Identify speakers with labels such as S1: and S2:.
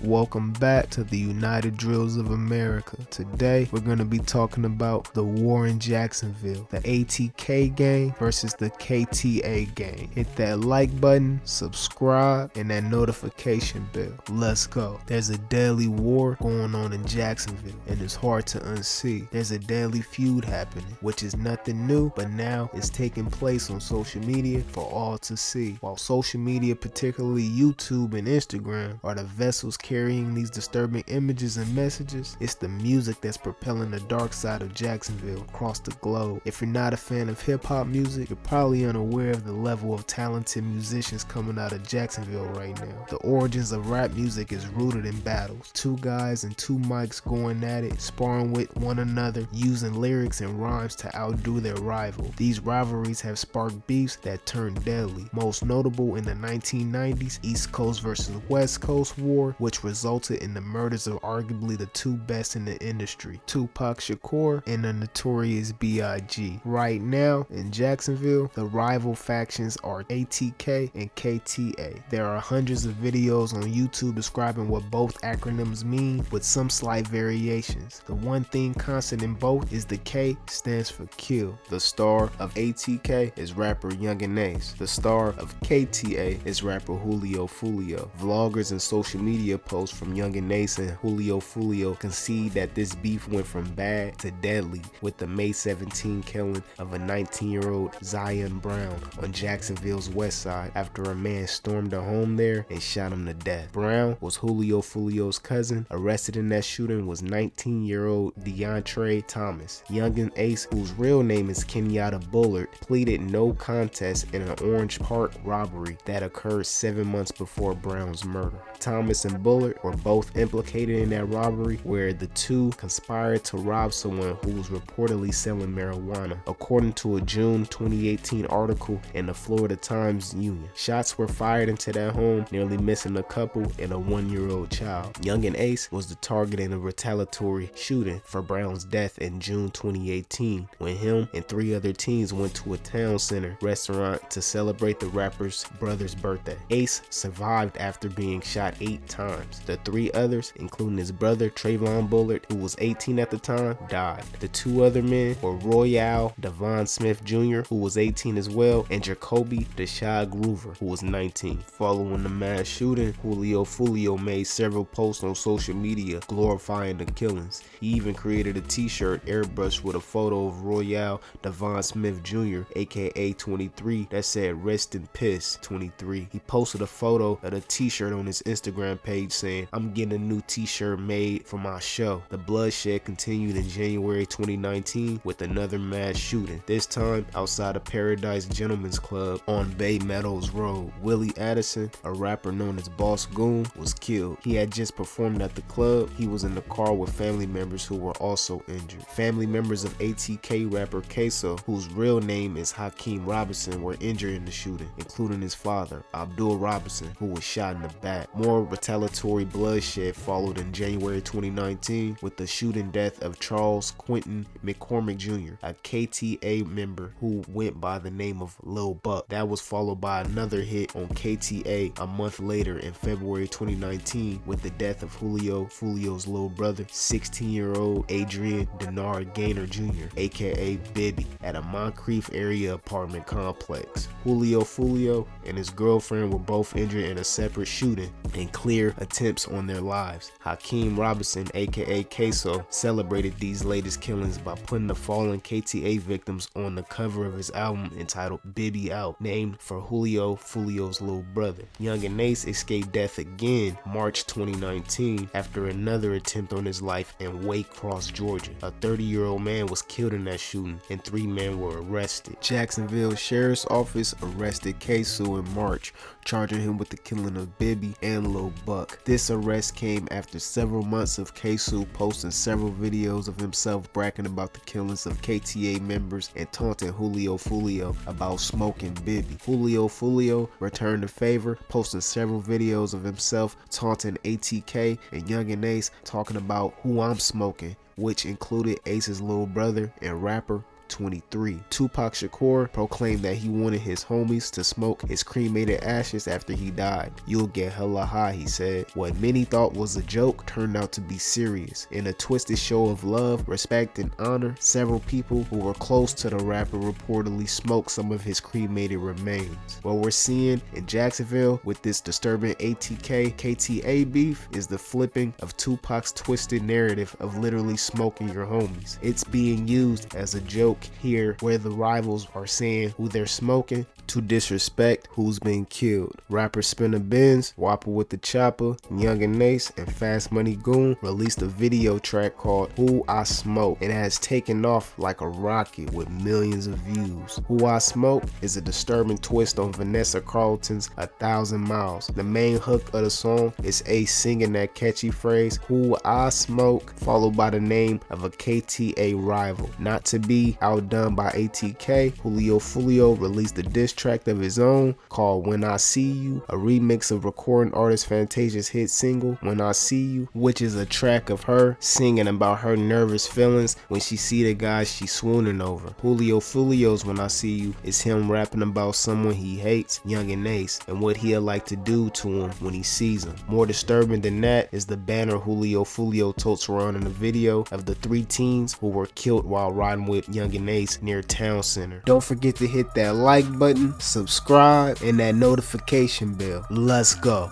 S1: Welcome back to the United Drills of America. Today we're going to be talking about the war in Jacksonville, the ATK gang versus the KTA gang. Hit that like button, subscribe, and that notification bell. Let's go. There's a deadly war going on in Jacksonville, and it's hard to unsee. There's a deadly feud happening, which is nothing new, but now it's taking place on social media for all to see. While social media, particularly YouTube and Instagram, are the vessels carrying these disturbing images and messages, it's the music that's propelling the dark side of Jacksonville across the globe. If you're not a fan of hip-hop music, you're probably unaware of the level of talented musicians coming out of Jacksonville right now. The origins of rap music is rooted in battles. Two guys and two mics going at it, sparring with one another, using lyrics and rhymes to outdo their rival. These rivalries have sparked beefs that turned deadly. Most notable in the 1990s East Coast versus West Coast war, which resulted in the murders of arguably the two best in the industry, Tupac Shakur and the notorious B.I.G. Right now in Jacksonville, the rival factions are ATK and KTA. There are hundreds of videos on YouTube describing what both acronyms mean, with some slight variations. The one thing constant in both is the K stands for kill. The star of ATK is rapper Yungeen. The star of KTA is rapper Foolio. Vloggers and social media posts from Yungeen and Foolio concede that this beef went from bad to deadly, with the May 17 killing of a 19-year-old Zion Brown on Jacksonville's west side after a man stormed a home there and shot him to death. Brown was Foolio's cousin. Arrested in that shooting was 19-year-old DeAndre Thomas. Yungeen Ace, whose real name is Kenyatta Bullard, pleaded no contest in an Orange Park robbery that occurred 7 months before Brown's murder. Thomas and Bullard were both implicated in that robbery, where the two conspired to rob someone who was reportedly selling marijuana, according to a June 2018 article in the Florida Times-Union. Shots were fired into that home, nearly missing a couple and a 1-year-old child. Yungeen Ace was the target in a retaliatory shooting for Brown's death in June 2018, when him and 3 other teens went to a town center restaurant to celebrate the rapper's brother's birthday. Ace survived after being shot 8 times. The 3 others, including his brother Trayvon Bullard, who was 18 at the time, died. The 2 other men were Royale Devon Smith Jr., who was 18 as well, and Jacoby Deshaun Groover, who was 19. Following the mass shooting, Foolio made several posts on social media glorifying the killings. He even created a t-shirt airbrushed with a photo of Royale Devon Smith Jr., aka 23, that said "Rest in Piss 23. He posted a photo of the t-shirt on his Instagram page saying, "I'm getting a new t-shirt made for my show." The bloodshed continued in January 2019 with another mass shooting, this time outside of Paradise Gentlemen's Club on Bay Meadows Road. Willie Addison, a rapper known as Boss Goon, was killed. He had just performed at the club. He was in the car with family members who were also injured. Family members of ATK rapper Queso, whose real name is Hakeem Robinson, were injured in the shooting, including his father, Abdul Robinson, who was shot in the back. More retaliatory bloodshed followed in January 2019 with the shooting death of Charles Quentin McCormick Jr., a KTA member who went by the name of Lil Buck. That was followed by another hit on KTA a month later in February 2019 with the death of Foolio's little brother, 16-year-old Adrian Denard Gaynor Jr., aka Bibby, at a Moncrief area apartment complex. Foolio and his girlfriend were both injured in a separate shooting and clear attempts on their lives. Hakeem Robinson, aka Queso, celebrated these latest killings by putting the fallen KTA victims on the cover of his album entitled Bibby Out, named for Foolio's little brother. Yungeen Ace escaped death again March 2019 after another attempt on his life in Waycross, Georgia. A 30-year-old man was killed in that shooting and 3 men were arrested. Jacksonville Sheriff's Office arrested Queso in March, charging him with the killing of Bibby and Lil Buck. This arrest came after several months of Queso posting several videos of himself bragging about the killings of KTA members and taunting Foolio about smoking Bibby. Foolio returned the favor, posting several videos of himself taunting ATK and Yungeen Ace, talking about "who I'm smoking," which included Ace's little brother and rapper 23. Tupac Shakur proclaimed that he wanted his homies to smoke his cremated ashes after he died. "You'll get hella high," he said. What many thought was a joke turned out to be serious. In a twisted show of love, respect, and honor, several people who were close to the rapper reportedly smoked some of his cremated remains. What we're seeing in Jacksonville with this disturbing ATK KTA beef is the flipping of Tupac's twisted narrative of literally smoking your homies. It's being used as a joke here, where the rivals are saying who they're smoking to disrespect who's been killed. Rapper Spinner Benz, Whopper with the Chopper, Yungeen and Fast Money Goon released a video track called Who I Smoke. It has taken off like a rocket with millions of views. Who I Smoke is a disturbing twist on Vanessa Carlton's 1,000 Miles. The main hook of the song is Ace singing that catchy phrase, "Who I Smoke," followed by the name of a KTA rival. Not to be outdone by ATK, Foolio released a diss track of his own called When I See You, a remix of recording artist Fantasia's hit single When I See You, which is a track of her singing about her nervous feelings when she see the guys she's swooning over. Foolio's When I See You is him rapping about someone he hates, Yungeen, and what he'll like to do to him when he sees him. More disturbing than that is the banner Foolio totes around in the video of the 3 teens who were killed while riding with Yungeen near Town Center. Don't forget to hit that like button, subscribe, and that notification bell. Let's go.